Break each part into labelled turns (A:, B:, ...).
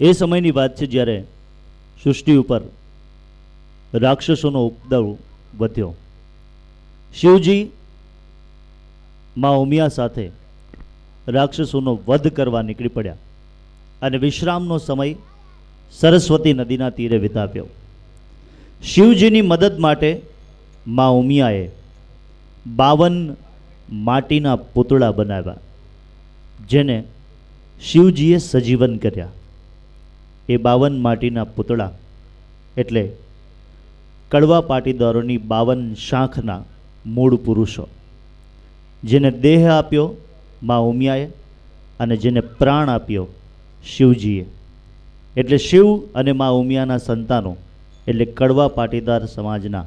A: એ સમયની વાત છે જ્યારે સૃષ્ટિ ઉપર રાક્ષસોનો ઉપદ્રવ વધ્યો. શિવજી માં ઉમિયા સાથે રાક્ષસોનો વધ કરવા નીકળી પડ્યા અને વિશ્રામનો સમય સરસ્વતી નદીના તીરે વિતાવ્યો. શિવજીની મદદ માટે માં ઉમિયાએ 52 માટીના પૂતળા બનાવ્યા, જેને શિવજીએ સજીવન કર્યા. એ 52 માટીના પૂતળા એટલે કડવા પાટીદારોની 52 શાખના મૂળ પુરુષો, જેને દેહ આપ્યો માં ઉમિયાએ અને જેને પ્રાણ આપ્યો શિવજીએ. એટલે શિવ અને માં ઉમિયાના સંતાનો એટલે કડવા પાટીદાર સમાજના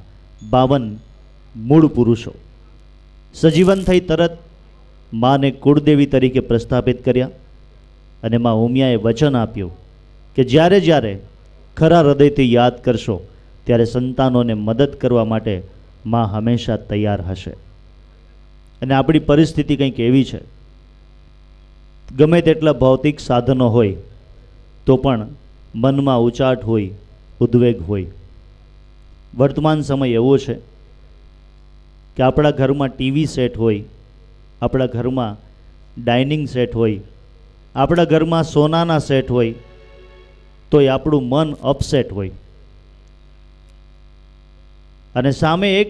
A: 52 મૂળ પુરુષો સજીવન થઈ તરત માને કુળદેવી તરીકે પ્રસ્થાપિત કર્યા. અને માં ઉમિયાએ વચન આપ્યું કે જ્યારે જ્યારે ખરા હૃદયથી યાદ કરશો ત્યારે સંતાનોને મદદ કરવા માટે માં હંમેશા તૈયાર હશે. અને આપણી પરિસ્થિતિ કંઈક એવી છે, ગમે તેટલા ભૌતિક સાધનો હોય તો પણ મનમાં ઉચાટ હોય, ઉદ્વેગ હોય. વર્તમાન સમય એવો છે કે આપણા ઘરમાં ટીવી સેટ હોય, આપણા ઘરમાં ડાઇનિંગ સેટ હોય, આપણા ઘરમાં સોનાના સેટ હોય, તો એ આપણું મન અપસેટ હોય. અને સામે એક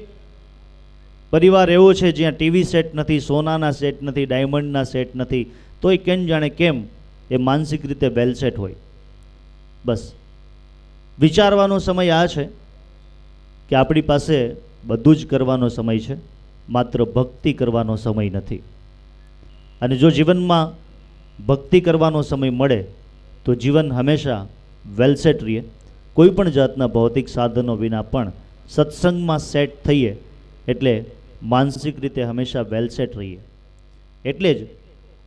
A: પરિવાર એવો છે જ્યાં ટીવી સેટ નથી, સોનાના સેટ નથી, ડાયમંડના સેટ નથી, તો એ કેમ જાણે કેમ એ માનસિક રીતે વેલ સેટ હોય. બસ વિચારવાનો સમય આ છે કે આપણી પાસે બધું જ કરવાનો સમય છે, માત્ર ભક્તિ કરવાનો સમય નથી. અને જો જીવનમાં ભક્તિ કરવાનો સમય મળે તો જીવન હંમેશા વેલસેટ રહીએ. કોઈ પણ જાતના ભૌતિક સાધનો વિના પણ સત્સંગમાં સેટ થઈએ એટલે માનસિક રીતે હંમેશા વેલસેટ રહીએ. એટલે જ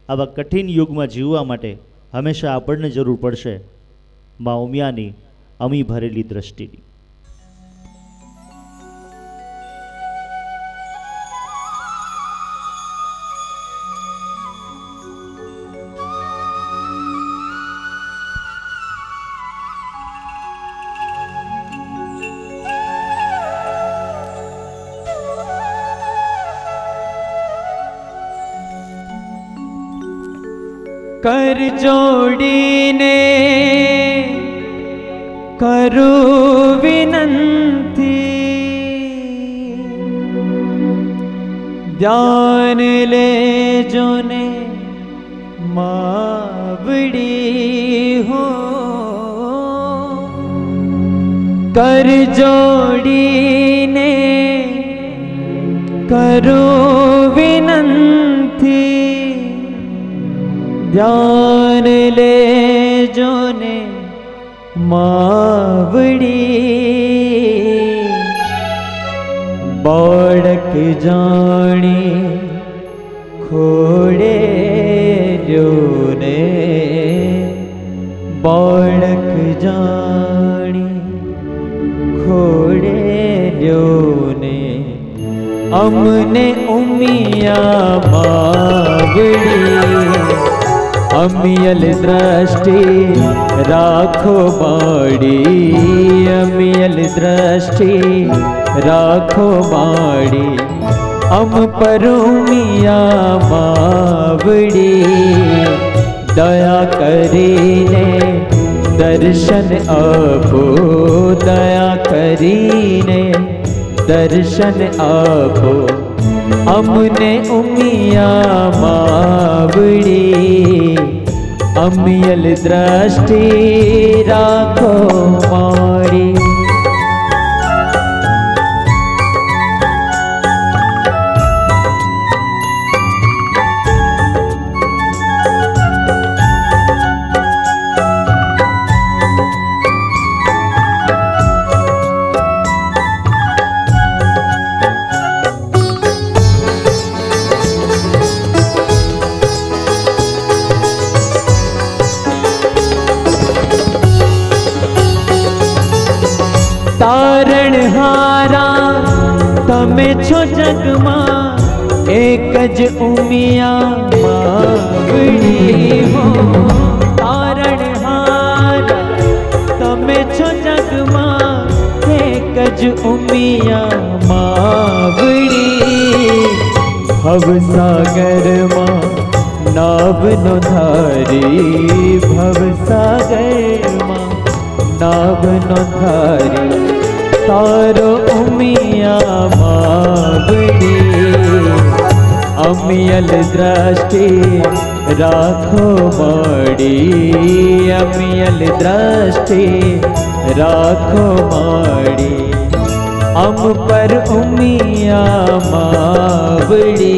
A: આવા કઠિન યુગમાં જીવવા માટે હંમેશા આપણને જરૂર પડશે માં ઉમિયાની અમી ભરેલી દ્રષ્ટિની.
B: कर जोड़ीने करूं विनंती, ध्यान ले जो ने मावड़ी हो. कर जोड़ीने करूं विनंती, ध्यान ले जो ने मावड़ी. बाळक जाणी खोड़े रो ने, बाळक जाणी खोड़े रो ने. अमने उमिया मावड़ी, अमियल दृष्टि राखो बाड़ी, अमियल दृष्टि राखो बाड़ी. अम पर उमिया मावड़ी, दया करीने दर्शन आपो, दया करीने दर्शन आपो. अमने उमिया मावड़ी, अमियल दृष्टि राखो माड़ी. तारणहारा तमे छो जगमा एक ज उमिया मावड़ी हो. तारणहारा उमिया मावड़ी भवसागर मां नाव नो धारी भवसागर मां नाव नो धारी तारो उमिया मावड़ी अमियल दृष्टि राखो माड़ी अमियल दृष्टि राखो माड़ी अम पर उमिया मावड़ी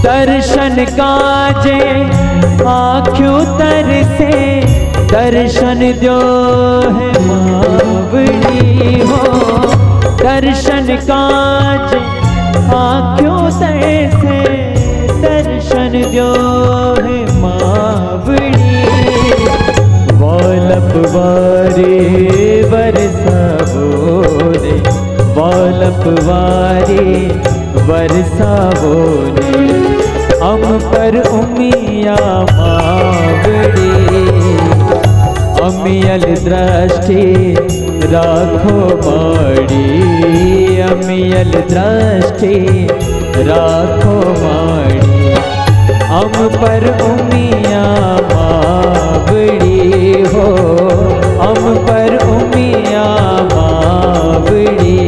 B: दर्शन काजे आँखों तरसे दर्शन दो है मावड़ी हो दर्शन काजे आँखों तरसे दर्शन दो है मावड़ी वालप वारे बरसावो रे वालप वारे बरसावो रे अम पर उमिया मावड़ी अमियल दृष्टि राखो माड़ी अमियल दृष्टि राखो माड़ी अम पर उमिया मावड़ी हो अम पर उमिया मावड़ी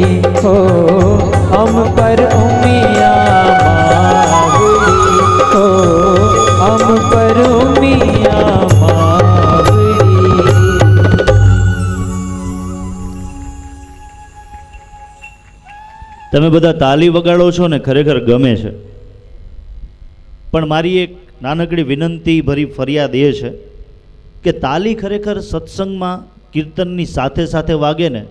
B: हो अम पर उमिया हम पर उमिया मावड़ी।
A: તમે બધા તાલી વગાડો છો ને ખરેખર ગમે છે, પણ મારી એક નાનકડી વિનંતી ભરી ફરિયાદ એ છે કે તાલી ખરેખર સત્સંગમાં કીર્તનની સાથે સાથે વાગે ને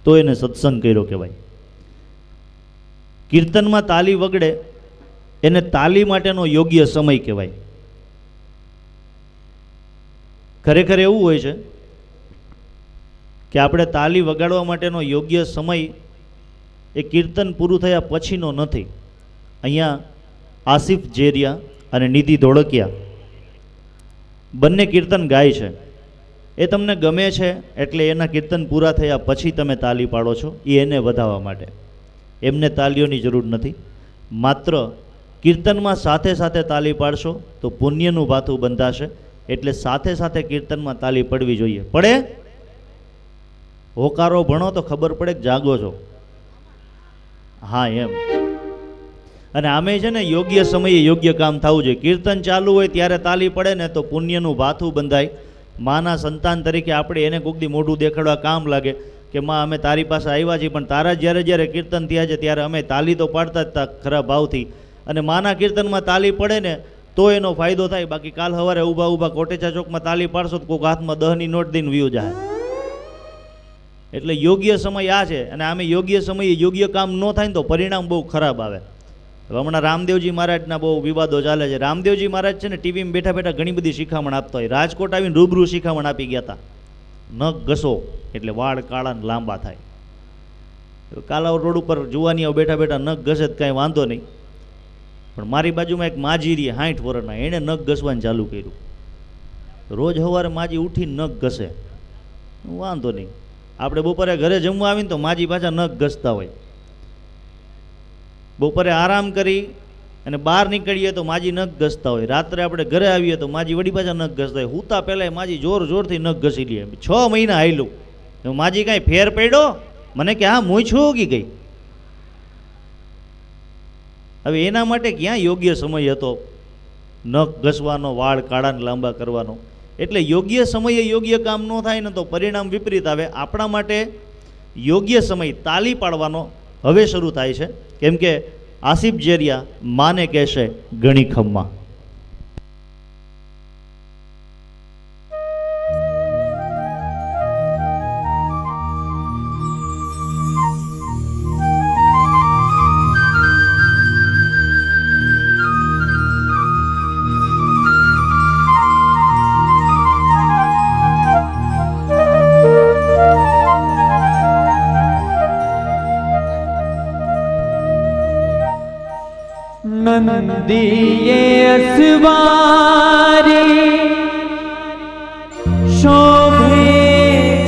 A: તો એને સત્સંગ કર્યો કહેવાય. કીર્તનમાં તાલી વગડે એને તાલી માટેનો યોગ્ય સમય કહેવાય. ખરેખર એવું હોય છે કે આપણે તાલી વગાડવા માટેનો યોગ્ય સમય એ કીર્તન પૂરું થયા પછીનો નથી. અહીંયા આસિફ જેરિયા અને નિધિ ધોળકિયા બંને કીર્તન ગાય છે. એ તમને ગમે છે એટલે એના કીર્તન પૂરા થયા પછી તમે તાલી પાડો છો, એ એને વધાવવા માટે. એમને તાલીઓની જરૂર નથી. માત્ર કીર્તનમાં સાથે સાથે તાલી પાડશો તો પુણ્યનું ભાથું બંધાશે. એટલે સાથે સાથે કીર્તનમાં તાલી પડવી જોઈએ. પડે હોકારો ભણો તો ખબર પડે કે જાગો છો. હા એમ. અને આમે છે ને યોગ્ય સમયે યોગ્ય કામ થવું જોઈએ. કીર્તન ચાલુ હોય ત્યારે તાલી પડે ને તો પુણ્યનું ભાથું બંધાય. માના સંતાન તરીકે આપણે એને કોક દી મોઢું દેખાડવા કામ લાગે કે માં અમે તારી પાસે આવ્યા છીએ, પણ તારા જ્યારે જ્યારે કીર્તન થયા છે ત્યારે અમે તાલી તો પાડતા જ હતા ખરા ભાવથી. અને માના કીર્તનમાં તાલી પડે ને તો એનો ફાયદો થાય. બાકી કાલ સવારે ઊભા ઊભા કોટેચા ચોકમાં તાલી પાડશો તો કોઈક હાથમાં 10ની નોટ દઈને વ્યૂ જાય. એટલે યોગ્ય સમય આ છે. અને આમે યોગ્ય સમયે યોગ્ય કામ ન થાય ને તો પરિણામ બહુ ખરાબ આવે. હમણાં રામદેવજી મહારાજના બહુ વિવાદો ચાલે છે. રામદેવજી મહારાજ છે ને ટીવીમાં બેઠા બેઠા ઘણી બધી શિખામણ આપતા હોય. રાજકોટ આવીને રૂબરૂ શિખામણ આપી ગયા હતા. નખ ઘસો એટલે વાળ કાળા ને લાંબા થાય. કાલાવડ રોડ ઉપર જુવાનીઓ બેઠા બેઠા નખ ઘસે તો કાંઈ વાંધો નહીં, પણ મારી બાજુમાં એક માજી રહી 60 વર્ષના, એણે નખ ઘસવાનું ચાલુ કર્યું. રોજ સવારે માજી ઉઠીને નખ ઘસે, વાંધો નહીં. આપણે બપોરે ઘરે જમવા આવીને તો માજી પાછા નખ ઘસતા હોય. બપોરે આરામ કરી અને બહાર નીકળીએ તો માજી નખ ઘસતા હોય. રાત્રે આપણે ઘરે આવીએ તો માજી વળી પાછા નખ ઘસતા હોય. હુતા પહેલાં માજી જોર જોરથી નખ ઘસી લે. 6 મહિના હાલ્યું. માજી કાંઈ ફેર પડ્યો? મને કે હા હું છું કે ગઈ. હવે એના માટે ક્યાં યોગ્ય સમય હતો નખ ઘસવાનો, વાળ કાળાને લાંબા કરવાનો? એટલે યોગ્ય સમયે યોગ્ય કામ ન થાય ને તો પરિણામ વિપરીત આવે. આપણા માટે યોગ્ય સમય તાલી પાડવાનો હવે શરૂ થાય છે. કેમ કે આસિફ જેરિયા માને કહેશે ગણી ખમ્મા.
B: दिए असवारी शोभे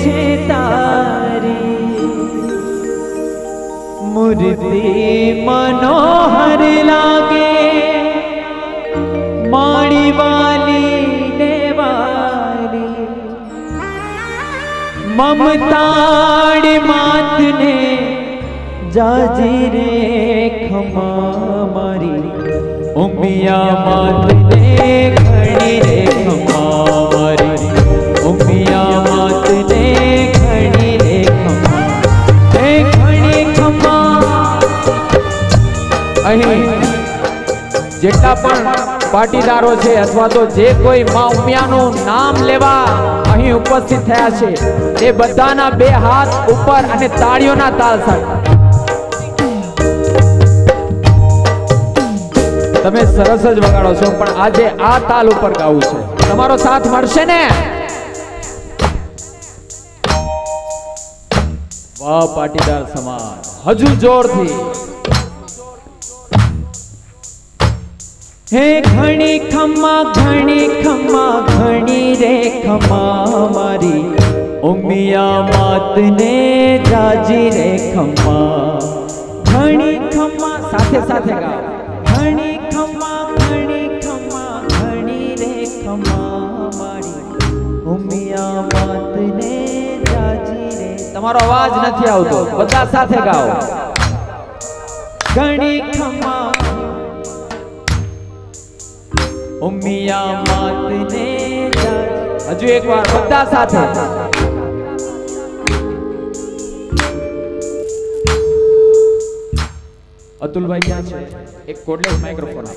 B: छे तारी मूर्ति मनोहर लागे माड़ी वाली ने वाली ममताड़ मात ने जाजी रे खमा मारी उमिया मात ने घड़ी रे खमा मारी उमिया मात ने घड़ी रे खमा हे घड़ी खमा અહીં જેટલા પણ પાટીદારો છે અથવા તો જે કોઈ માં ઉમિયાનું નામ લેવા અહીં ઉપસ્થિત થયા છે એ બધાના બે હાથ ઉપર અને તાળીઓના તાલ સાથે તમે સરસ જ વગાડો છો પણ આજે આ તાલ ઉપર ગાવું છે તમારો સાથ મળશે ને વાહ પાટીદાર સમાજ હજુ જોરથી हे घणी खम्मा घणी रे खम्मा मारी उमिया मात ने जाजी रे खम्मा घणी खम्मा साथे साथे गाओ घणी खम्मा घणी रे खम्मा मारी उमिया मात ने जाजी रे તમારો અવાજ નથી આવતો બધા સાથે ગાઓ ઘણી ખમ્મા उमिया मात ने हजू एक बार बदा साथे अतुल भाई क्या है एक कोडलेस माइक्रोफोन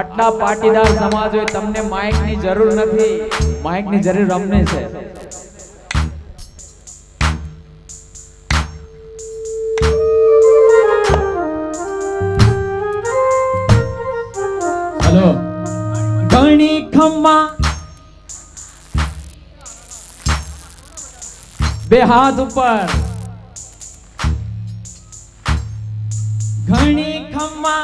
B: आटला पाटीदार समाज होय तमने माइक ની જરૂર નથી માઇક ની જરૂર અમને છે घणी खम्मा बे हाथ ऊपर घणी खम्मा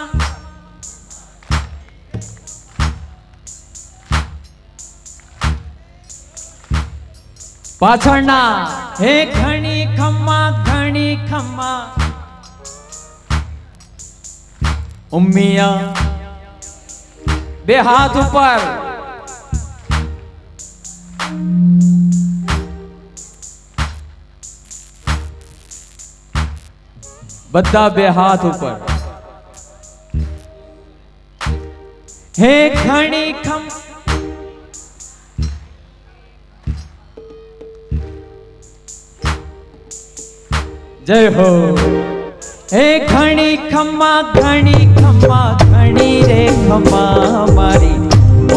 B: पाछळना हे घणी खम्मा उमिया बे हाथ ऊपर बद्दा बे हाथ ऊपर हे घणी खम जय हो हे घणी खम्मा घणी रे खम्मा मारी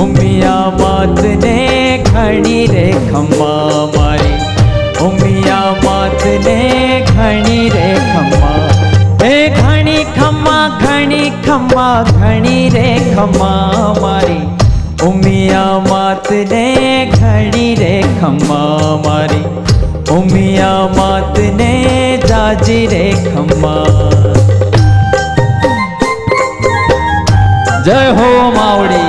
B: उमिया मात ने घणी रे खम्मा मारी उमिया मात ने घणी रे खम्मा हे घणी खम्मा घणी रे खम्मा मारी उमिया मात ने घणी रे खम्मा मारी उमिया मात ने जाजी रे खम्मा जय हो मावड़ी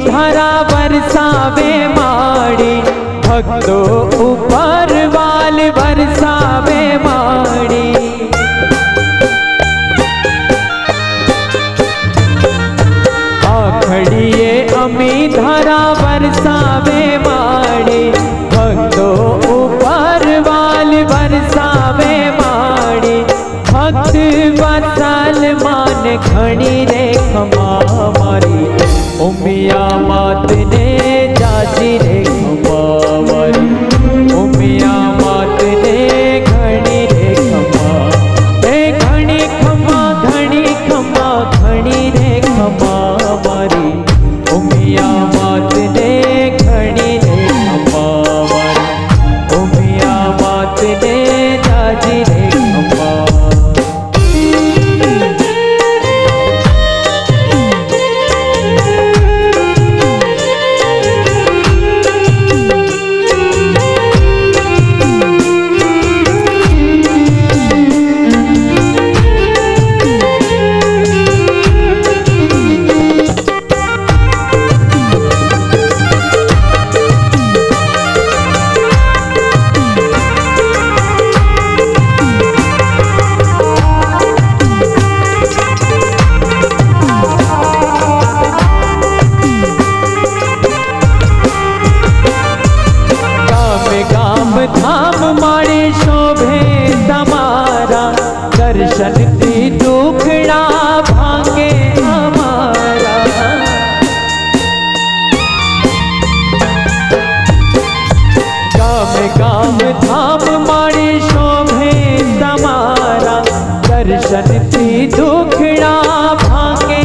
B: धरा बरसावे माड़ी भक्तो ऊपर वाल बरसावे माड़ी आखड़िए अमी धरा बरसावे माड़ी भक्तो ऊपर वाल बरसावे माड़ी भक्त बसल मान घणी रे खमा मारी उमिया मात ने जाजी रे खमा मारी उमिया मात દર્શનથી દુખડા ભાંગે અમારા ગામ ગામ ધામ માળી શોભે તમારા દર્શનથી દુખડા ભાંગે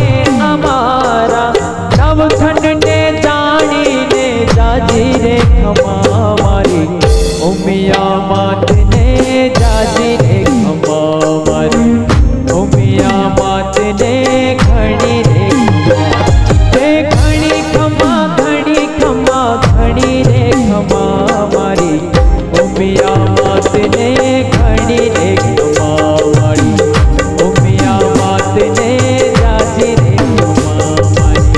B: અમારા નવખંડને જાણીને જાજી રે ખમા મારી ઉમિયા માતને જાજી રે ખમા મારી ઉમિયા માતને ઘણી રે ખમા ઘણી ખમા ઘણી રે ખમા મારી ઉમિયા માતને ઘણી રે ખમા મારી ઉમિયા માતને જાજી રે ખમા મારી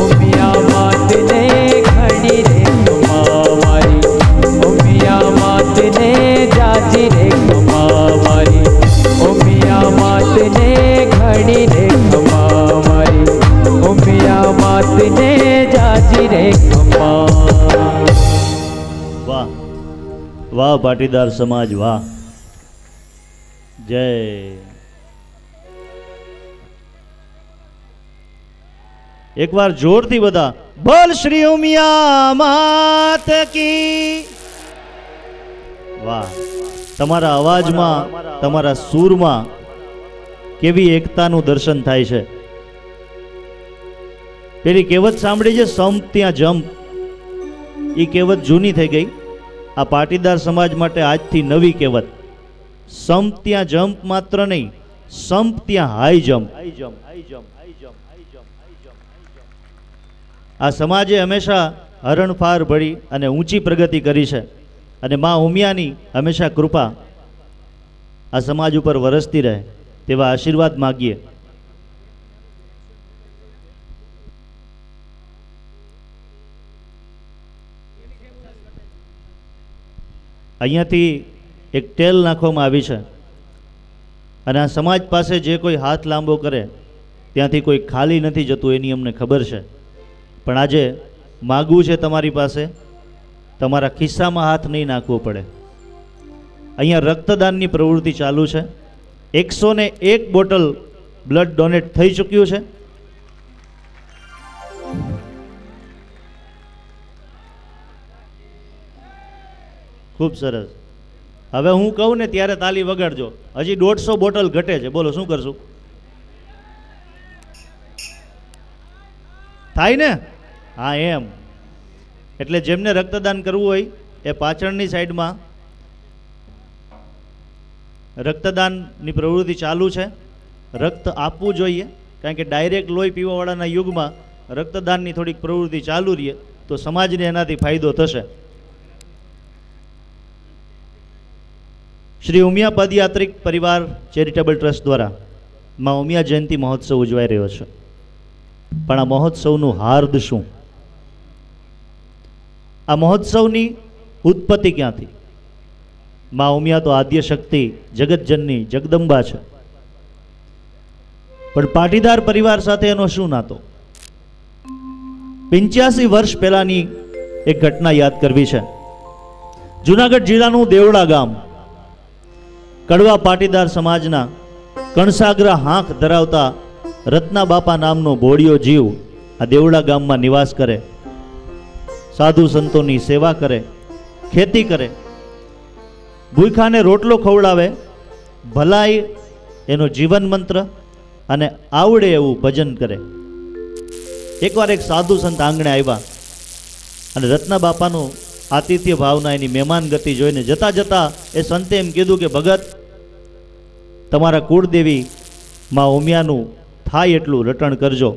B: ઉમિયા માતને ઘણી રે ખમા મારી ઉમિયા માતને જાજી રે ખમા મારી ઉમિયા માતને ઘણી રે ખમા મારી ઉમિયા માતને જાજી રે ખમા.
A: વાહ વાહ પાટીદાર સમાજ વાહ. જય. એકવાર જોરથી બધા બોલ શ્રી ઉમિયા માત કી. વાહ. તમારા અવાજમાં તમારા સૂરમાં કેવી એકતાનું દર્શન થાય છે. પેલી કહેવત સાંભળી છે સંપ ત્યાં જંપ. એ કહેવત જૂની થઈ ગઈ. આ પાટીદાર સમાજ માટે આજથી નવી કહેવત. સંપ ત્યાં જંપ માત્ર નહીં, સંપ ત્યાં હાઈ જમ્પ. આ સમાજે હંમેશા હરણફાર ભળી અને ઊંચી પ્રગતિ કરી છે અને મા ઉમિયાની હંમેશા કૃપા આ સમાજ ઉપર વરસતી રહે તેવા આશીર્વાદ માગીએ. અહીંયાથી એક ટેલ નાખવામાં આવી છે અને આ સમાજ પાસે જે કોઈ હાથ લાંબો કરે ત્યાંથી કોઈ ખાલી નથી જતું એની અમને ખબર છે. પણ આજે માગવું છે તમારી પાસે, તમારા ખિસ્સામાં હાથ નહીં નાખવો પડે. અહીંયા રક્તદાનની પ્રવૃત્તિ ચાલુ છે. 101 બોટલ બ્લડ ડોનેટ થઈ ચૂક્યું છે. ખૂબ સરસ. હવે હું કહું ને ત્યારે તાલી વગાડજો. હજી 150 બોટલ ઘટે છે. બોલો શું કરશું? થાય ને? હા એમ. એટલે જેમને રક્તદાન કરવું હોય એ પાછળની સાઈડમાં રક્તદાનની પ્રવૃત્તિ ચાલુ છે. રક્ત આપવું જોઈએ કારણ કે ડાયરેક્ટ લોહી પીવાવાળાના યુગમાં રક્તદાનની થોડીક પ્રવૃત્તિ ચાલુ રહે તો સમાજને એનાથી ફાયદો થશે. શ્રી ઉમિયા પદયાત્રિક પરિવાર ચેરિટેબલ ટ્રસ્ટ દ્વારા મા ઉમિયા જયંતિ મહોત્સવ ઉજવાઈ રહ્યો છે. પણ આ મહોત્સવનું હાર્દ શું? આ મહોત્સવની ઉત્પત્તિ ક્યાંથી? મા ઉમિયા તો આદ્ય શક્તિ જગતજનની જગદંબા છે. પણ પાટીદાર પરિવાર સાથે એનો શું નાતો? 85 વર્ષ પહેલાની એક ઘટના યાદ કરવી છે. જુનાગઢ જિલ્લાનું દેવડા ગામ, કડવા પાટીદાર સમાજના કણસાગ્ર હાંક ધરાવતા રત્ના બાપા નામનો ભોળિયો જીવ આ દેવડા ગામમાં નિવાસ કરે, સાધુ સંતોની સેવા કરે, ખેતી કરે, ભૂખાને રોટલો ખવડાવે, ભલાઈ એનો જીવન મંત્ર અને આવડે એવું ભજન કરે. એકવાર એક સાધુ સંત આંગણે આવ્યા અને રત્ના બાપાનું આતિથ્ય ભાવના એની મહેમાન ગતિ જોઈને જતા જતા એ સંતે એમ કીધું કે ભગત, તમારા કુળદેવી મા ઉમિયાનું થાય એટલું રટણ કરજો.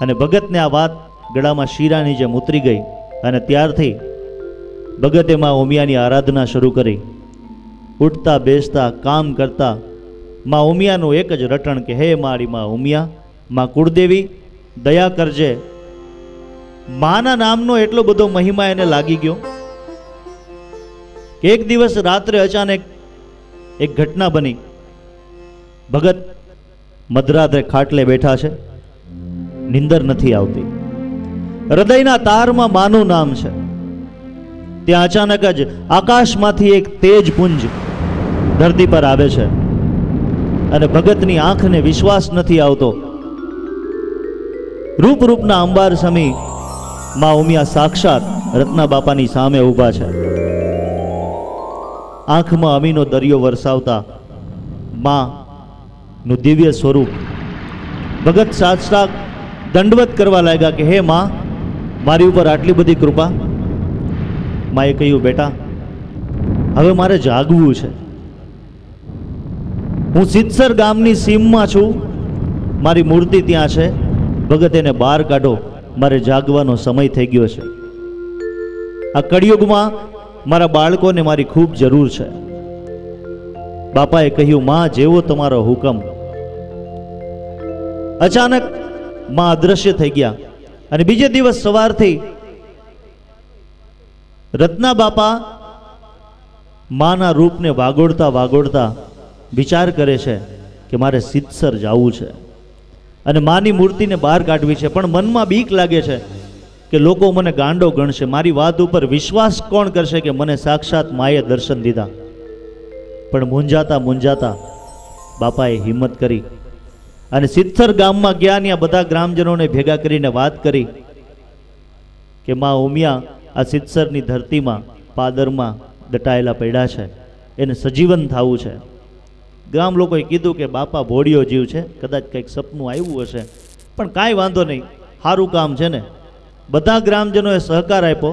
A: અને ભગતને આ વાત ગળામાં શીરાની જેમ ઉતરી ગઈ અને ત્યારથી ભગતે મા ઉમિયાની આરાધના શરૂ કરી. ઉઠતા બેસતા કામ કરતા મા ઉમિયાનું એક જ રટણ કે હે મારી મા ઉમિયા, મા કુળદેવી દયા કરજે. માના નામનો એટલો બધો મહિમા એને લાગી ગયો કે એક દિવસ રાત્રે અચાનક એક ઘટના બની. ભગત મધરાત્રે ખાટલે બેઠા છે, નિંદર નથી આવતી, હૃદયના તારમાં માનું નામ છે. ત્યાં અચાનક જ આકાશમાંથી એક તેજ પુંજ ધરતી પર આવે છે અને ભગતની આંખને વિશ્વાસ નથી આવતો. રૂપ રૂપના અંબાર સમી માં ઉમિયા સાક્ષાત રત્ના બાપાની સામે ઊભા છે. આંખમાં અમીનો દરિયો વરસાવતા માં નું દિવ્ય સ્વરૂપ. ભગત સાક્ષાત દંડવત કરવા લાગ્યા કે હે માં, મારી ઉપર આટલી બધી કૃપા. માએ કહ્યું, બેટા હવે મારે જાગવું છે. હું સિદ્ધસર ગામની સીમમાં છું, મારી મૂર્તિ ત્યાં છે. ભગત એને બહાર કાઢો, મારે જાગવાનો સમય થઈ ગયો છે. આ કળિયુગમાં મારા બાળકોને મારી ખૂબ જરૂર છે. બાપાએ કહ્યું, માં જેવો તમારો હુકમ. અચાનક માં અદ્રશ્ય થઈ ગયા અને બીજે દિવસ સવારથી રત્ના બાપા માના રૂપને વાગોળતા વાગોળતા વિચાર કરે છે કે મારે સિદ્ધસર જવું છે અને માની મૂર્તિને બહાર કાઢવી છે. પણ મનમાં બીક લાગે છે કે લોકો મને ગાંડો ગણશે, મારી વાત ઉપર વિશ્વાસ કોણ કરશે કે મને સાક્ષાત માએ દર્શન દીધા. પણ મૂંઝાતા મૂંઝાતા બાપાએ હિંમત કરી અને સિદ્ધસર ગામમાં ગયા. ત્યાં બધા ગ્રામજનોને ભેગા કરીને વાત કરી કે માં ઉમિયા આ સિદ્ધસરની ધરતીમાં પાદરમાં દટાયેલા પડ્યા છે, એને સજીવન થવું છે. ગામ લોકોએ કીધું કે બાપા ભોળિયો જીવ છે, કદાચ કંઈક સપનું આવ્યું હશે, પણ કાંઈ વાંધો નહીં, સારું કામ છે ને. બધા ગ્રામજનોએ સહકાર આપ્યો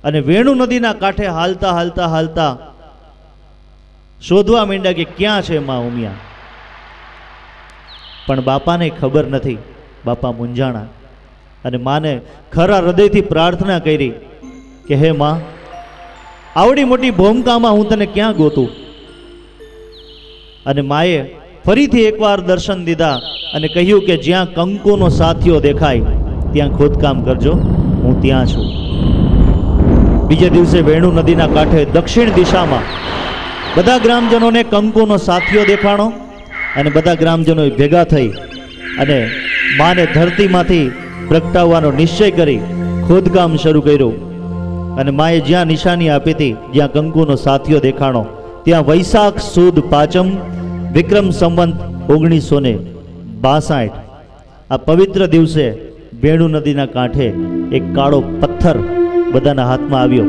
A: અને વેણુ નદીના કાંઠે હાલતા હાલતા હાલતા શોધવા માંડ્યા કે ક્યાં છે માં ઉમિયા. પણ બાપાને ખબર નથી. બાપા મૂંઝાણા અને માને ખરા હૃદયથી પ્રાર્થના કરી કે હે માં, આવડી મોટી ભૂમિકામાં હું તને ક્યાં ગોતું. અને માએ ફરીથી એકવાર દર્શન દીધા અને કહ્યું કે જ્યાં કંકુનો સાથીઓ દેખાય ત્યાં ખોદકામ કરજો, હું ત્યાં છું. બીજે દિવસે વેણુ નદીના કાંઠે દક્ષિણ દિશામાં બધા ગ્રામજનોને કંકુનો સાથીઓ દેખાણો અને બધા ગ્રામજનોએ ભેગા થઈ અને માને ધરતીમાંથી પ્રગટાવવાનો નિશ્ચય કરી ખોદકામ શરૂ કર્યું. અને માએ જ્યાં નિશાની આપી હતી, જ્યાં કંકુનો સાથીઓ દેખાણો, ત્યાં વૈશાખ સુદ પાંચમ વિક્રમ સંવંત 1962 આ પવિત્ર દિવસે વેણુ નદીના કાંઠે એક કાળો પથ્થર બધાના હાથમાં આવ્યો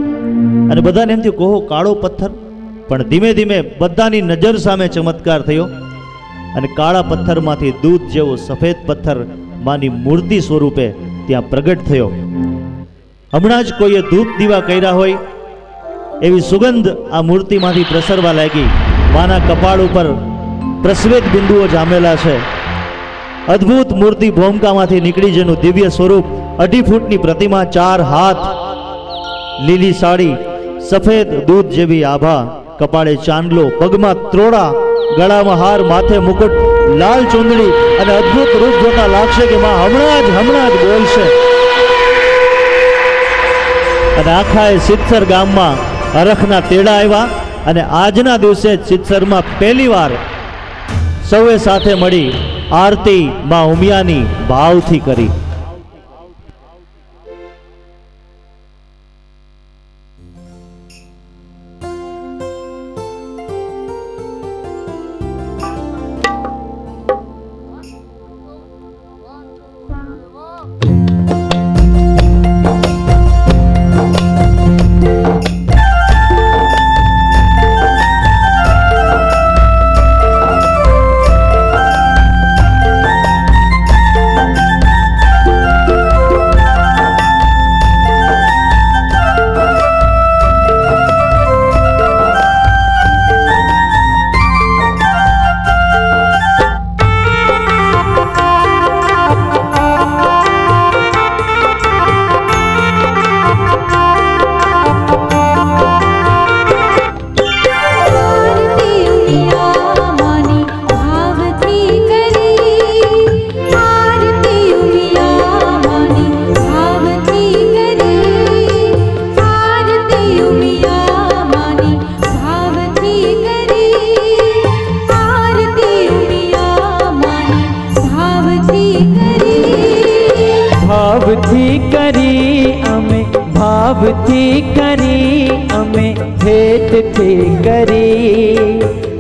A: અને બધાને એમ થયું, કહો કાળો પથ્થર. પણ ધીમે ધીમે બધાની નજર સામે ચમત્કાર થયો અને કાળા પથ્થરમાંથી દૂધ જેવો સફેદ પથ્થર માની મૂર્તિ સ્વરૂપે ત્યાં પ્રગટ થયો. હમણાં જ કોઈએ ધૂપ દીવા કર્યા હોય એવી સુગંધ આ મૂર્તિમાંથી પ્રસરવા લાગી. માના કપાળ ઉપર પ્રસ્વેત બિંદુઓ જામેલા છે. અદ્ભુત મૂર્તિ ભૂમિકામાંથી નીકળી, જેનું દિવ્ય સ્વરૂપ 2.5 ફૂટની પ્રતિમા, 4 હાથ, લીલી સાડી, સફેદ દૂધ જેવી આભા, કપાળે ચાંદલો, પગમાં ત્રોડા, ગળામાં હાર, માથે મુકુટ, લાલ ચુંદડી અને અદ્ભુત રૂપ જોતા લાગશે કે માં હમણાં જ બોલશે. અને આખા સિદ્ધસર ગામમાં હરખના તેડા આવ્યા અને આજના દિવસે સિદ્ધસરમાં પહેલીવાર સૌએ સાથે મળી આરતી માં ઉમિયાની ભાવથી કરી.
B: ભાવથી કરી અમે હેતથી કરી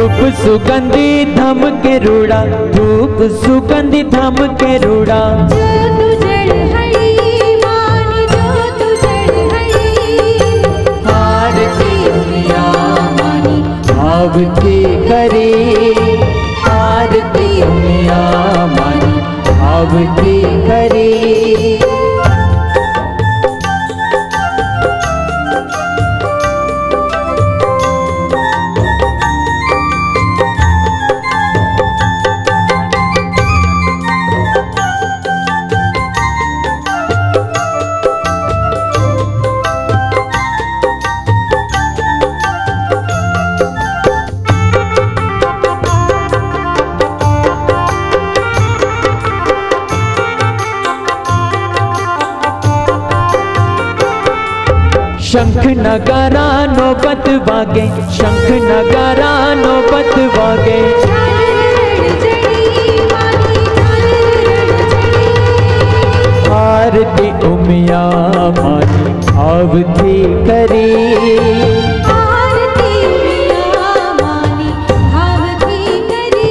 B: धूप सुगंधी धम के रूड़ा, धूप सुगंधी धम के रूड़ा। आरती उमिया मानी भाव की करे, आरती उमिया मानी भाव की करे। शंख नगारा नौबत वागे, शंख नगारा नौबत वागे। आरती उमिया मानी भाव की करे,
C: आरती उमिया मानी भाव की करे।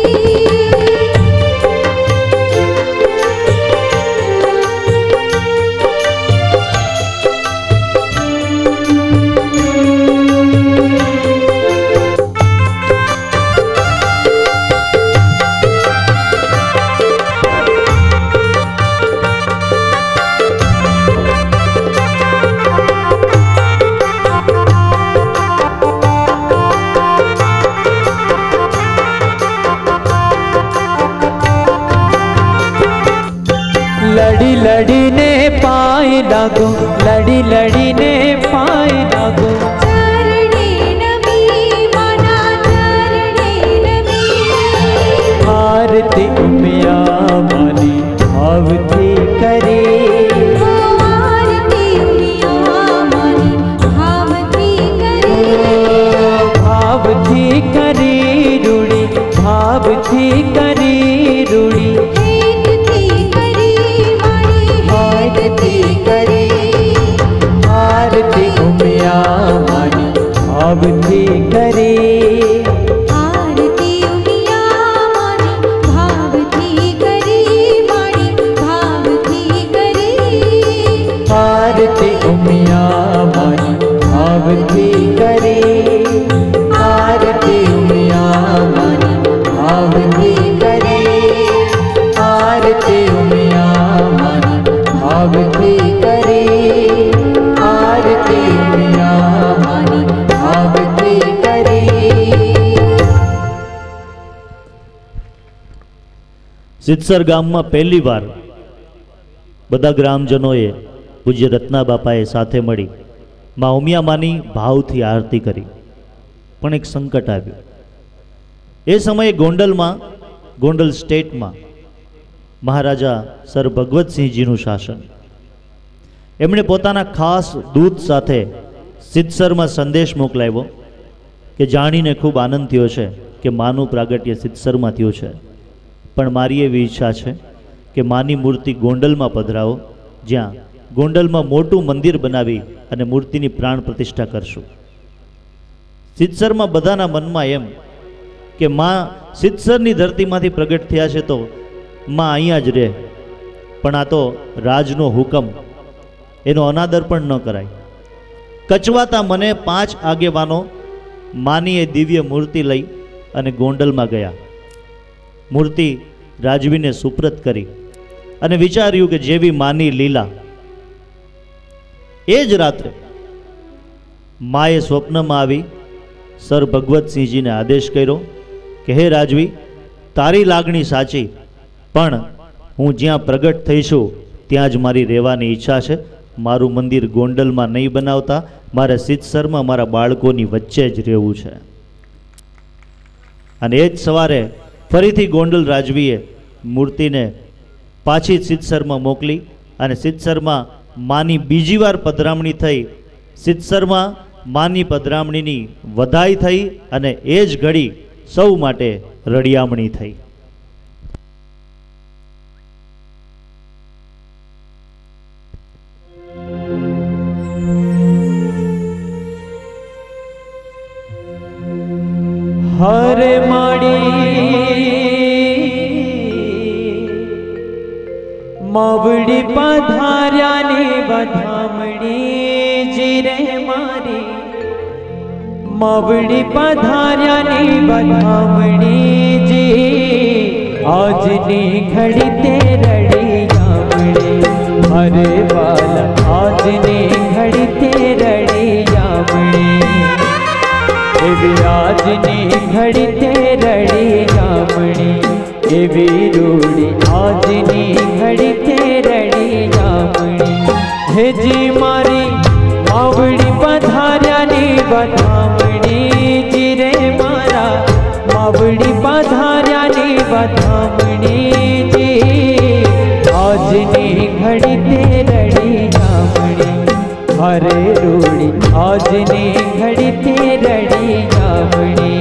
B: लड़ी लड़ी ने पाए लागो, लड़ी लड़ी ने पाए लागो।
C: चरणे नमी माना चरणे नमी।
B: आरती उमिया मानी भाव की करे,
C: आरती उमिया मानी भाव की करे।
B: भाव की करे रूड़ी, भाव की करे रूड़ी। आरती उमिया मानी भाव की करे,
C: आरती उमिया मानी भाव की करे, मानी भाव की करे।
B: आरती उमिया मानी भाव की करे, आरती उमिया मानी भाव की करे, आरती उमिया मानी भाव की करे, आरती उमिया मानी भाव की करे।
A: સિદ્ધસર ગામમાં પહેલી વાર બધા ગ્રામજનોએ પૂજ્ય રત્ના બાપાએ સાથે મળી મા ઉમિયામાની ભાવથી આરતી કરી, પણ એક સંકટ આવ્યું. એ સમયે ગોંડલમાં, ગોંડલ સ્ટેટમાં મહારાજા સર ભગવતસિંહજીનું શાસન. એમણે પોતાના ખાસ દૂત સાથે સિદ્ધસરમાં સંદેશ મોકલાવ્યો કે જાણીને ખૂબ આનંદ થયો છે કે માનું પ્રાગટ્ય સિદ્ધસરમાં થયું છે, પણ મારી એવી ઈચ્છા છે કે માની મૂર્તિ ગોંડલમાં પધરાવો, જ્યાં ગોંડલમાં મોટું મંદિર બનાવી અને મૂર્તિની પ્રાણ પ્રતિષ્ઠા કરશું. સિદ્ધસરમાં બધાના મનમાં એમ કે માં સિદ્ધસરની ધરતીમાંથી પ્રગટ થયા છે તો માં અહીંયા જ રહે, પણ આ તો રાજનો હુકમ, એનો અનાદર પણ ન કરાય. કચવાતા મને 5 આગેવાનો માની એ દિવ્ય મૂર્તિ લઈ અને ગોંડલમાં ગયા. મૂર્તિ રાજવીને સુપ્રત કરી અને વિચાર્યું કે જેવી માની લીલા. એ જ રાત્રે માએ સ્વપ્નમાં આવી સર ભગવતસિંહજીને આદેશ કર્યો કે હે રાજવી, તારી લાગણી સાચી, પણ હું જ્યાં પ્રગટ થઈશું ત્યાં જ મારી રહેવાની ઈચ્છા છે. મારું મંદિર ગોંડલમાં નહીં બનાવતા, મારે સિદ્ધસરમાં મારા બાળકોની વચ્ચે જ રહેવું છે. અને એ જ સવારે ફરીથી ગોંડલ રાજવીએ મૂર્તિને પાછી સિદ્ધસરમાં મોકલી અને સિદ્ધસરમાં માની બીજી વાર પધરામણી થઈ. સિદ્ધસરમાં માની પધરામણીની વધાઈ થઈ અને એ જ ઘડી સૌ માટે રડિયામણી થઈ.
B: હરે માડી માવડી પધાર્યાની વધામણી જીરે મારી માવડી પધાર્યાની વધામણી જી આજની ઘડી તે રડી જામણી હરે વાલા આજની ઘડી તે રડી જામણી એવી આજની ઘડી તે રડી જામણી એવી રૂડી આજની ઘડી તે રડી જામણી હેજી મારી માવડી પધાર્યાની વધામણી જીરે મારા માવડી પધાર્યાની વધામણી જી આજની ઘડી તે રડી જામણી હરે રૂડી આજની ઘડી તે રડી જામણી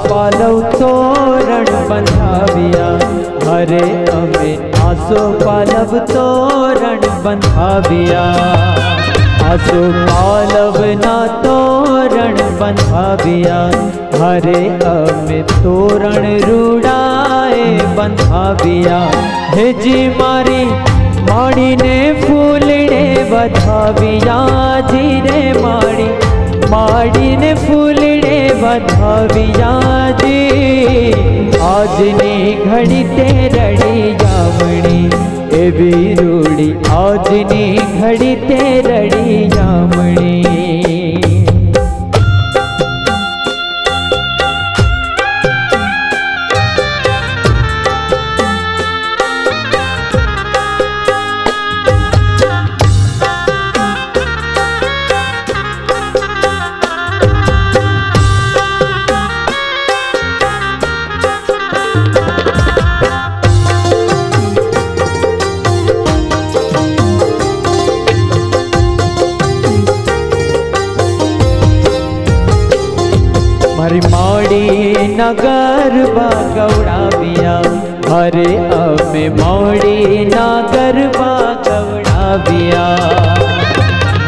B: પાલવ તોરણ બંધાવ્યા હરે અમે આસો પાલવ તોરણ બંધાવ્યા આસો પાલવના તોરણ બંધાવ્યા હરે અમે તોરણ રૂડાએ બંધાવ્યા હેજી મારી માડીને ફૂલડે વધાવ્યા જીરે માડી માડીને ફૂલડે વધાવ્યા જી આજની ઘડી તે રડી જામણી એવી રૂડી આજની ઘડી તે રડી જામણી મારી મોડી નગર ગવડાવ્યા હરે અમે મોડી નગર ગવડાવ્યા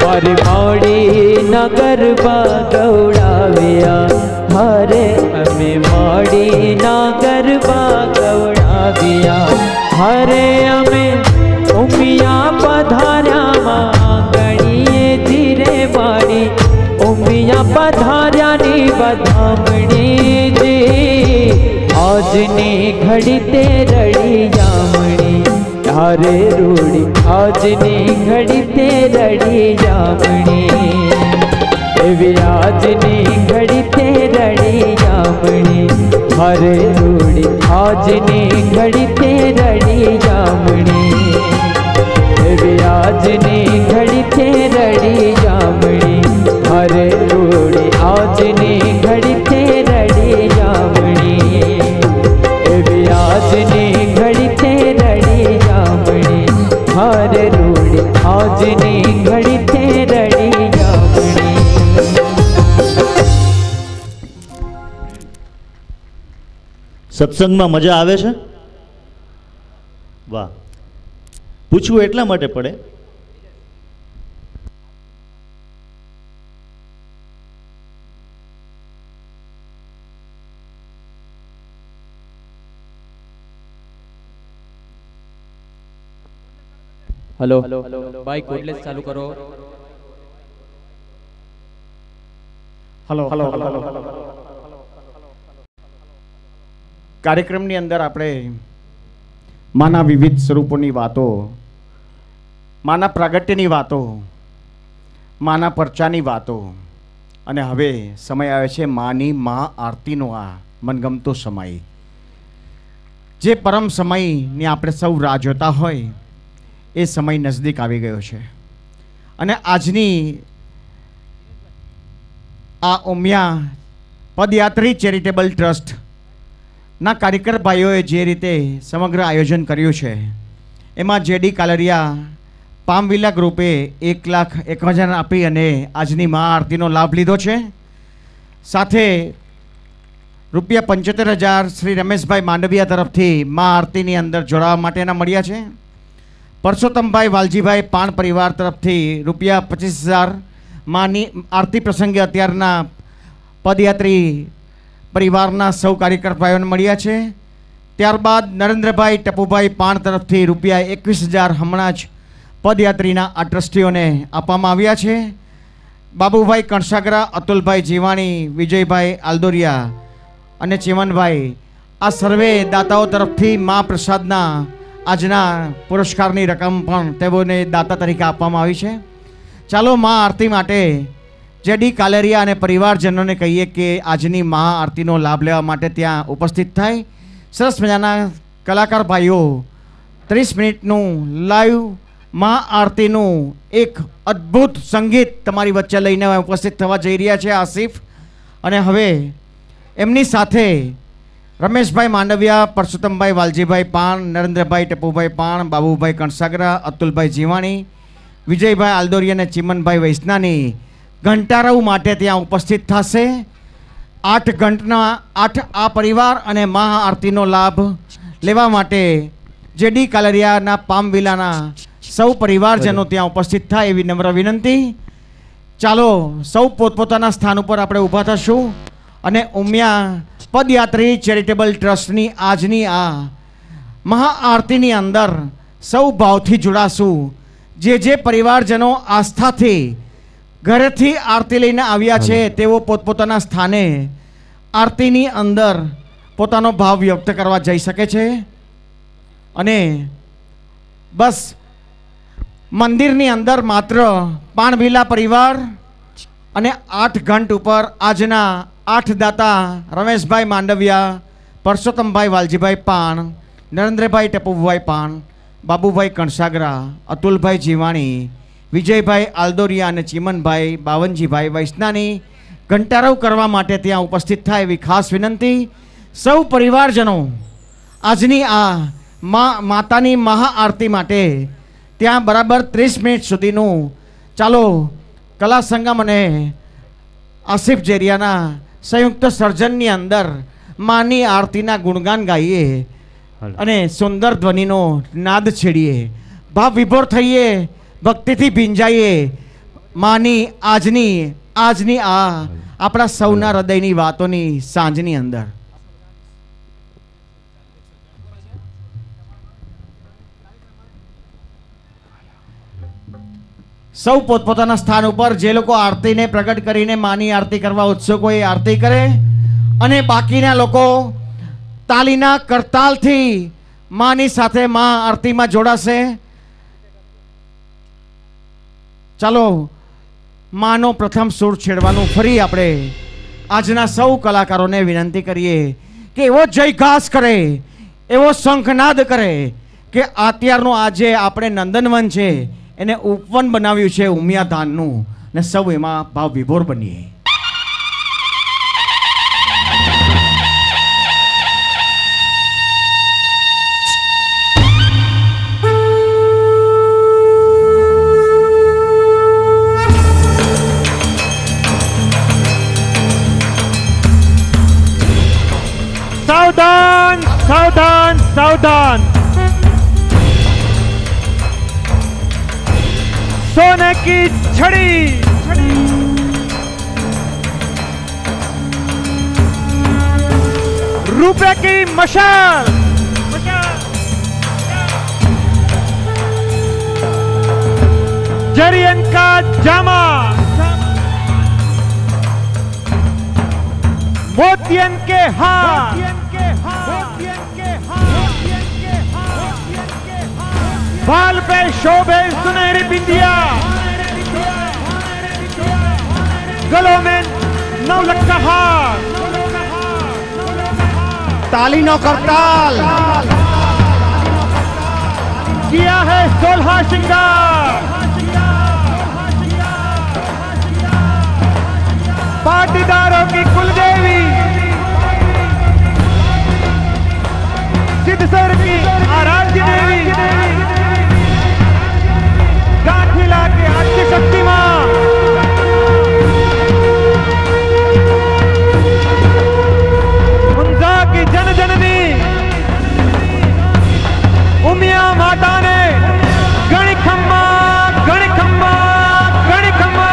B: મારી મોડી નગર ગવડાવ્યા હરે અમે મોડી નગર ગવડાવ્યા હરે અમે ઉમિયા પધાર્યા ગણીએ ધીરે માડી ઉમિયા પધાર્યાની વધામણી જી આજની ઘડી તે રડી જામણી હરે રૂડી આજની ઘડી તે રડી જામણી એવી આજની ઘડી તે રડી જામણી હરે રૂડી આજની ઘડી તે રડી જામણી એવી આજની ઘડી તે રડી જામણી હરે રૂડી આજની ઘડી તે રડી જામણી એવી આજની ઘડી તે રડી જામણી હરે રૂડી આજની ઘડી તે રડી જામણી
A: સત્સંગમાં મજા આવે છે? વાહ. પૂછવું એટલા માટે પડે
B: हेलो भाई कोडलेस चालू करो
D: હલો કાર્યક્રમની અંદર આપણે માના વિવિધ સ્વરૂપોની વાતો, માના પ્રાગટ્યની વાતો, માના પરચાની વાતો અને હવે સમય આવે છે માની મા આરતીનો આ મનગમતો સમય, જે પરમ સમયની આપણે સૌ રાહ જોતા હોય એ સમય નજદીક આવી ગયો છે. અને આજની આ ઉમિયા પદયાત્રી ચેરિટેબલ ટ્રસ્ટ ના કાર્યકર ભાઈઓએ જે રીતે સમગ્ર આયોજન કર્યું છે એમાં જેડી કાલરિયા પામવિલા ગ્રુપે 1,01,000 આપી અને આજની મહાઆરતીનો લાભ લીધો છે. સાથે ₹75,000 શ્રી રમેશભાઈ માંડવિયા તરફથી મહાઆરતીની અંદર જોડાવા માટેના મળ્યા છે. પરસોત્તમભાઈ વાલજીભાઈ પાણ પરિવાર તરફથી ₹25,000 માની આરતી પ્રસંગે અત્યારના પદયાત્રી પરિવારના સૌ કાર્યકર ભાઈઓને મળ્યા છે. ત્યારબાદ નરેન્દ્રભાઈ ટપુભાઈ પાણ તરફથી ₹21,000 હમણાં જ પદયાત્રીના આ ટ્રસ્ટીઓને આપવામાં આવ્યા છે. બાબુભાઈ કણસાગરા, અતુલભાઈ જીવાણી, વિજયભાઈ આલદોરિયા અને ચીમનભાઈ આ સર્વે દાતાઓ તરફથી મા પ્રસાદના આજના પુરસ્કારની રકમ પણ તેઓને દાતા તરીકે આપવામાં આવી છે. ચાલો મા આરતી માટે જેડી કાલેરિયા અને પરિવારજનોને કહીએ કે આજની મહાઆરતીનો લાભ લેવા માટે ત્યાં ઉપસ્થિત થાય. સરસ મજાના કલાકાર ભાઈઓ 30 મિનિટનું લાઈવ મહાઆરતીનું એક અદ્ભુત સંગીત તમારી વચ્ચે લઈને ઉપસ્થિત થવા જઈ રહ્યા છે આસિફ. અને હવે એમની સાથે રમેશભાઈ માંડવિયા, પરસોત્તમભાઈ વાલજીભાઈ પાણ, નરેન્દ્રભાઈ ટપુભાઈ પાણ, બાબુભાઈ કણસાગરા, અતુલભાઈ જીવાણી, વિજયભાઈ આલદોરી અને ચીમનભાઈ વૈષ્ણાની ઘંટારવ માટે ત્યાં ઉપસ્થિત થશે. 8 ઘંટના 8 આ પરિવાર અને મહાઆરતીનો લાભ લેવા માટે જેડી કાલરિયાના પામવિલાના સૌ પરિવારજનો ત્યાં ઉપસ્થિત થાય એવી નમ્ર વિનંતી. ચાલો સૌ પોતપોતાના સ્થાન ઉપર આપણે ઊભા થશું અને ઉમિયા પદયાત્રી ચેરિટેબલ ટ્રસ્ટની આજની આ મહાઆરતીની અંદર સૌ ભાવથી જોડાશું. જે પરિવારજનો આસ્થાથી ઘરેથી આરતી લઈને આવ્યા છે તેઓ પોતપોતાના સ્થાને આરતીની અંદર પોતાનો ભાવ વ્યક્ત કરવા જઈ શકે છે. અને બસ મંદિરની અંદર માત્ર પાણભીલા પરિવાર અને 8 ઘંટ ઉપર આજના 8 દાતા રમેશભાઈ માંડવિયા, પરસોત્તમભાઈ વાલજીભાઈ પાણ, નરેન્દ્રભાઈ ટપુભાઈ પાણ, બાબુભાઈ કણસાગરા, અતુલભાઈ જીવાણી, વિજયભાઈ આલદોરિયા અને ચીમનભાઈ બાવનજીભાઈ વૈષ્ણાની ઘંટારવ કરવા માટે ત્યાં ઉપસ્થિત થાય એવી ખાસ વિનંતી. સૌ પરિવારજનો આજની આ માતાની મહાઆરતી માટે ત્યાં બરાબર 30 મિનિટ સુધીનું ચાલો કલા સંગમ અને આસિફ જેરિયાના સંયુક્ત સર્જનની અંદર માની આરતીના ગુણગાન ગાઈએ અને સુંદર ધ્વનિનો નાદ છેડીએ, ભાવ વિભોર થઈએ, ભક્તિથી ભીંજાઈએ માની આજની આ આપણા સૌના હૃદયની વાતોની સાંજની અંદર. સૌ પોતપોતાના સ્થાન ઉપર જે લોકો આરતીને પ્રગટ કરીને માની આરતી કરવા ઉત્સુક હોય આરતી કરે અને બાકીના લોકો તાલીના કરતાલથી માની સાથે મા આરતીમાં જોડાશે. ચાલો માનો પ્રથમ સૂર છેડવાનું ફરી આપણે આજના સૌ કલાકારોને વિનંતી કરીએ કે એવો જયઘાસ કરે, એવો શંખનાદ કરે કે અત્યારનું આજે આપણે નંદનવન છે એને ઉપવન બનાવ્યું છે ઉમિયા ધાનનું, ને સૌ એમાં ભાવ વિભોર બનીએ.
E: सावधान सावधान सावधान, सोने की छड़ी रुपए की मशाल, जरियन का जामा, मोतियन के हार, बाल पे शोभे सुनहरी बिंदिया, गलों में नौलख का हार,
D: તાલીનો કરતાલ
E: किया है 16 श्रृंगार, पाटीदारों की कुलदेवी सिद्धसर की आराध्य देवी गाठिला की आद्य शक्ति मां मुंजा की जन जननी उमिया माता ने गणिखम्मा गणिखम्मा गणिखम्मा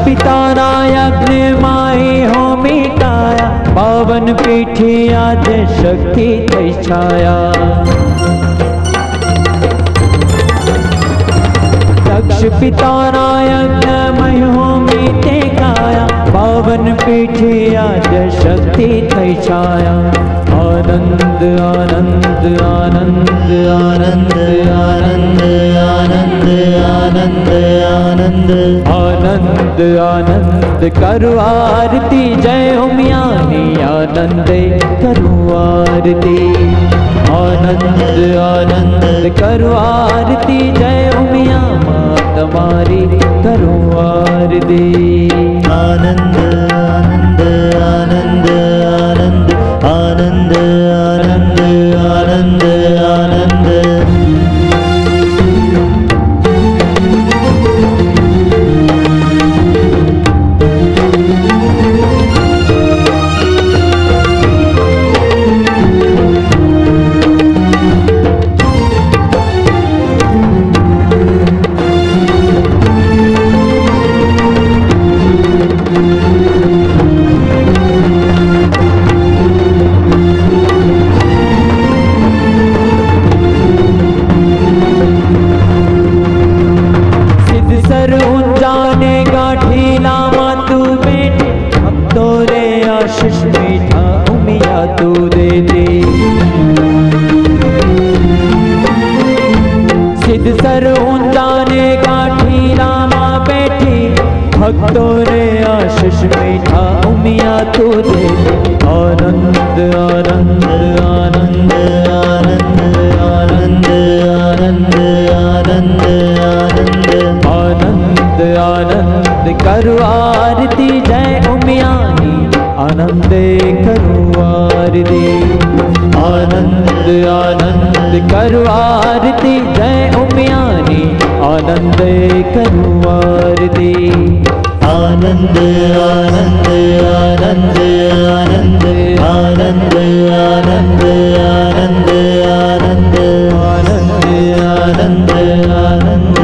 B: पिताना यज्ञ माई होमी काया पावन पीठी आज शक्ति થઈ છાયા दक्ष पिताना यज्ञ मय होमी ते काया पावन पीठी आज शक्ति થઈ છાયા आनंद आनंद आनंद आनंद आनंद आनंद आनंद आनंद आनंद आनंद करो आरती जय उमियानी आनंद करो आरती आनंद आनंद करो आरती जय उमिया माँ तुम्हारी करो आरती
A: आनंद आनंद आनंद आनंद आनंद आनंद आनंद आनंद
B: भक्तों रे आशीष मीठा उमिया तू दे आनंद आनंद आनंद आनंद आनंद आनंद आनंद आनंद आनंद आनंद करो आरती जय उमियानी आनंद करो आरती आनंद आनंद करो आरती जय उमियानी आनंद करो आरती आनंद आनंद आनंद आनंद आनंद आनंद आनंद आनंद आनंद आनंद आनंद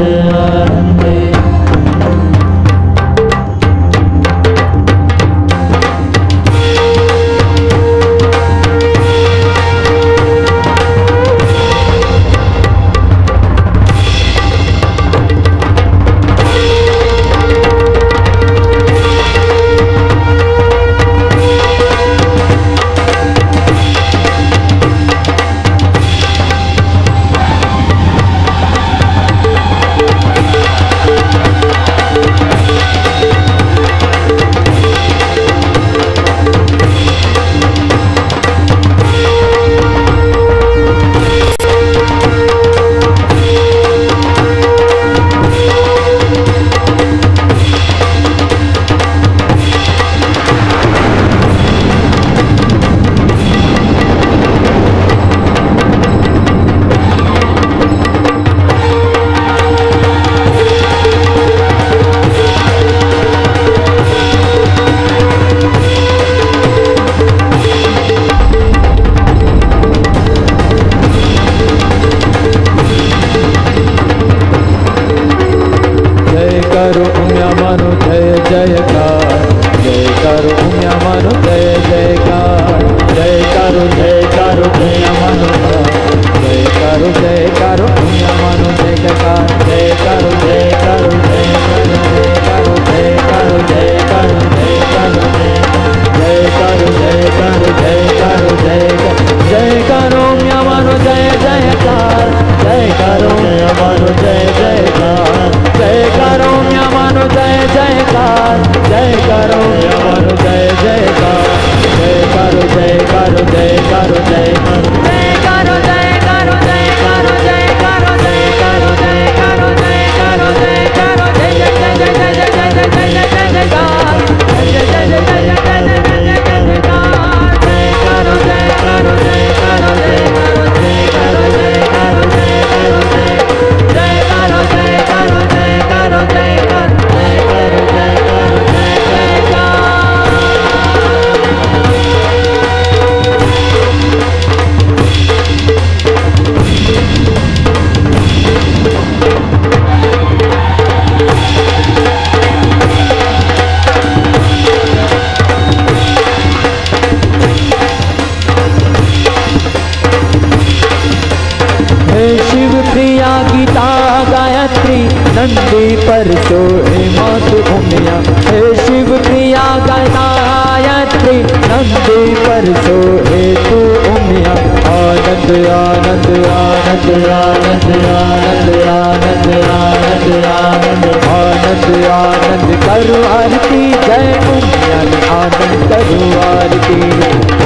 B: नंदी पर सोए मात उमिया, हे शिव प्रिया गायत्री नंदी पर सोए तू उमिया। आनंद आनंद आनंद आनंद आनंद आनंद आनंद आनंद आनंद आनंद करो आरती जय उमिया आनंद करो आरती।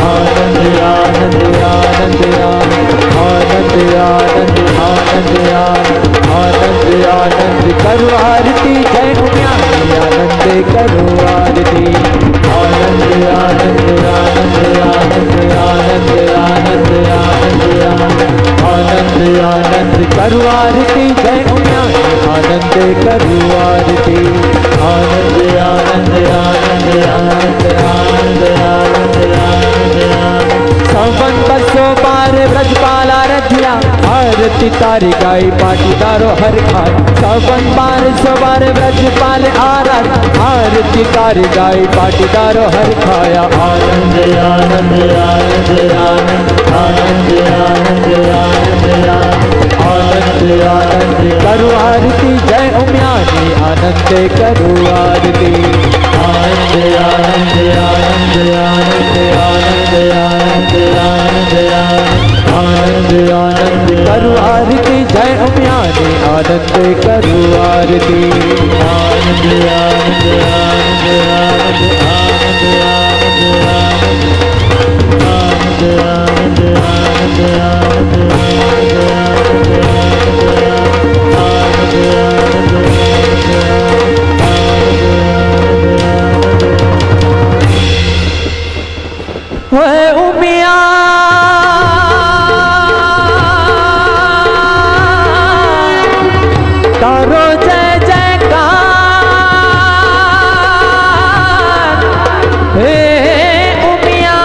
B: आनंद आनंद आनंद आनंद आनंद आनंद आनंद आनंद करो आरती जय उमिया आनंद करो आरती। आनंद आनंद आनंद आनंद आनंद आनंद आनंद आनंद आनंद करो आरती जय उमिया आनंद करो आरती। आनंद आनंद आनंद आनंद आनंद आनंद आनंद सावन बरसो पार ब्रजपाला रधिया, आरती तारी गाई पाटीदारो हर खाए। सावन बार सवार ब्रजपाल आरत, आरती तारी गाई पाटीदारो हर खाया। आनंद आनंद आनंद आनंद आनंद आनंद आनंद आनंद आनंद करो आरती जय उमियानी आनंद करो आरती। आनंद आनंद आनंद आनंद आनंद आनंद आनंद आनंद आनंद करो आरती जय उमियानी आनंद करो आरती। आनंद आनंद आनंद आनंद आनंद आनंद आनंद आनंद उमिया तारो जय जयकार हे उमिया।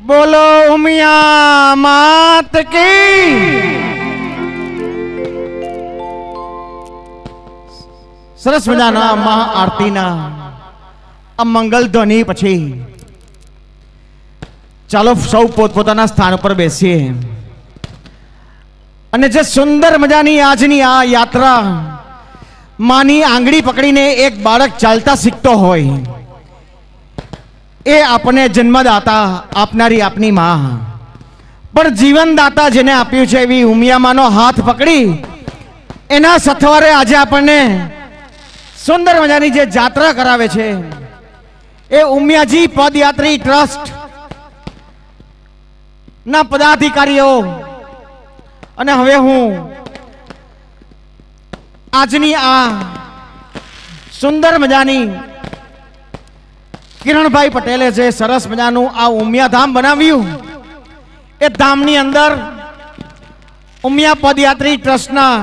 D: બોલો ઉમિયા માત કી. સરસ મજાના મહાઆરતીના આ મંગલ ધ્વનિ પછી ચાલો સૌ પોતપોતાના સ્થાન પર બેસીએ અને જે સુંદર મજાની આજની આ યાત્રા માની આંગળી પકડીને એક બાળક ચાલતા શીખતો હોય, એ આપણને જન્મદાતા આપનારી આપની માં, પણ જીવનદાતા જેને આપ્યું છે એવી ઉમિયામાનો હાથ પકડી એના સથવારે આજે આપણને સુંદર મજાની જે જાત્રા કરાવે છે એ ઉમિયાજી પદયાત્રી ટ્રસ્ટ ના પદાધિકારીઓ. અને હવે હું આજની આ સુંદર મજાની કિરણભાઈ પટેલે જે સરસ મજાનું આ ઉમિયા ધામ બનાવ્યું, એ ધામની અંદર ઉમિયા પદયાત્રી ટ્રસ્ટના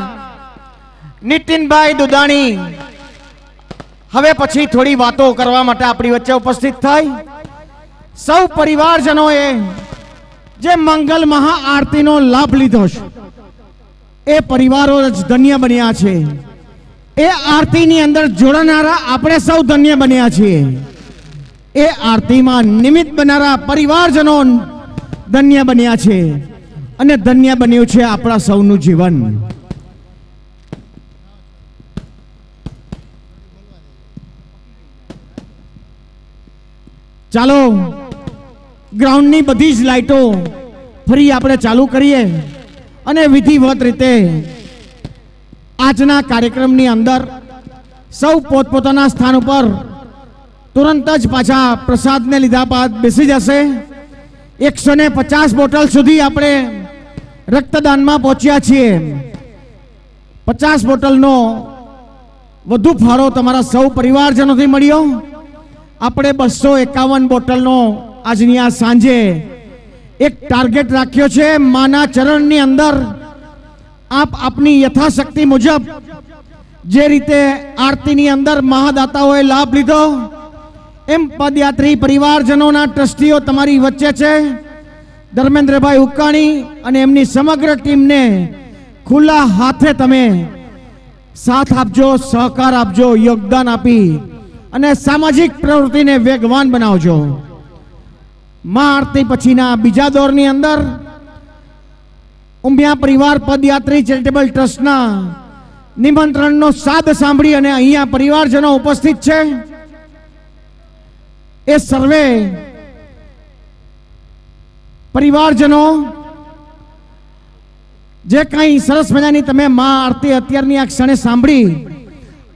D: નીતિનભાઈ દુદાણી હવે પછી થોડી વાતો કરવા માટે આપણી વચ્ચે ઉપસ્થિત થઈ. સૌ પરિવારજનોએ જે મંગલ મહાઆરતીનો લાભ લીધો છે એ પરિવારો જ ધન્ય બન્યા છે. એ આરતીની અંદર જોડાનારા આપણે સૌ ધન્ય બન્યા છીએ. એ આરતીમાં નિમિત્ત બનનારા પરિવારજનો ધન્ય બન્યા છે અને ધન્ય બન્યું છે આપણા સૌનું જીવન. ચાલો ગ્રાઉન્ડની બધી જ લાઈટો ફરી આપણે ચાલુ કરીએ અને વિધિવત રીતે આજના કાર્યક્રમની અંદર સૌ પોતપોતાના સ્થાન ઉપર તુરંત જ પાછા પ્રસાદને લીધા બાદ બેસી જશે. 150 બોટલ સુધી આપણે રક્તદાનમાં પહોંચ્યા છીએ. 50 બોટલનો વધુ ફાળો તમારા સૌ પરિવારજનોથી મળ્યો. આપણે 251 બોટલનો આજની આ સાંજે એક ટાર્ગેટ રાખ્યો છે. માના ચરણની અંદર આપ આપની યથાશક્તિ મુજબ જે રીતે આરતીની અંદર મહાદાતાઓએ લાભ લીધો, એમ પદયાત્રી પરિવારજનોના ટ્રસ્ટીઓ તમારી વચ્ચે છે. ધર્મેન્દ્રભાઈ ઉકાણી અને એમની સમગ્ર ટીમને ખુલ્લા હાથે તમે સાથ આપજો, સહકાર આપજો, યોગદાન આપી અને સામાજિક પ્રવૃત્તિને વેગવાન બનાવજો. મહાઆરતી પછીના બીજા દોરની અંદર ઉમિયા પરિવાર પદયાત્રી ચેરિટેબલ ટ્રસ્ટના નિમંત્રણનો સાદ સાંભળી અને અહીંયા પરિવારજનો ઉપસ્થિત છે. એ સર્વે પરિવારજનો જે કંઈ સરસ મજાની તમે મહાઆરતી અત્યારની આ ક્ષણે સાંભળી,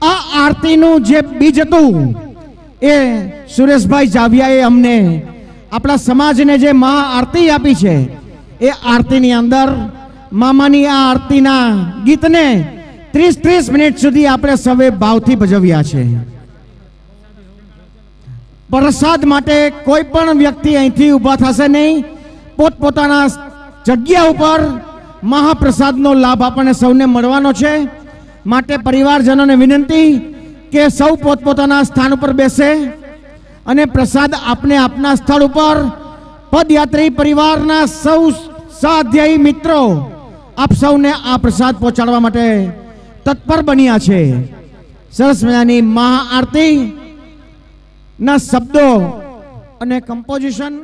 D: આ આરતીનું જે બીજ હતું એ સુરેશભાઈ જાવિયાએ અમને આપણા સમાજને જે મહાઆરતી આપી છે, એ આરતીની અંદર મામાની આ આરતીના ગીતને 30 મિનિટ સુધી આપણે સૌએ ભાવથી ભજવ્યા છે. પ્રસાદ માટે કોઈ પણ વ્યક્તિ અહીંથી ઊભા થશે નહીં. પોતપોતાના જગ્યા ઉપર મહાપ્રસાદનો લાભ આપણને સૌને મળવાનો છે. માટે પરિવારજનોને વિનંતી કે સૌ પોતપોતાના સ્થાન ઉપર બેસે અને પ્રસાદ આપને આપના સ્થળ ઉપર પદયાત્રી પરિવારના સૌ સહઅધ્યાયી મિત્રો આપ સૌને આ પ્રસાદ પહોંચાડવા માટે તત્પર બન્યા છે. સરસ મજાની મહાઆરતી ના શબ્દો અને કમ્પોઝિશન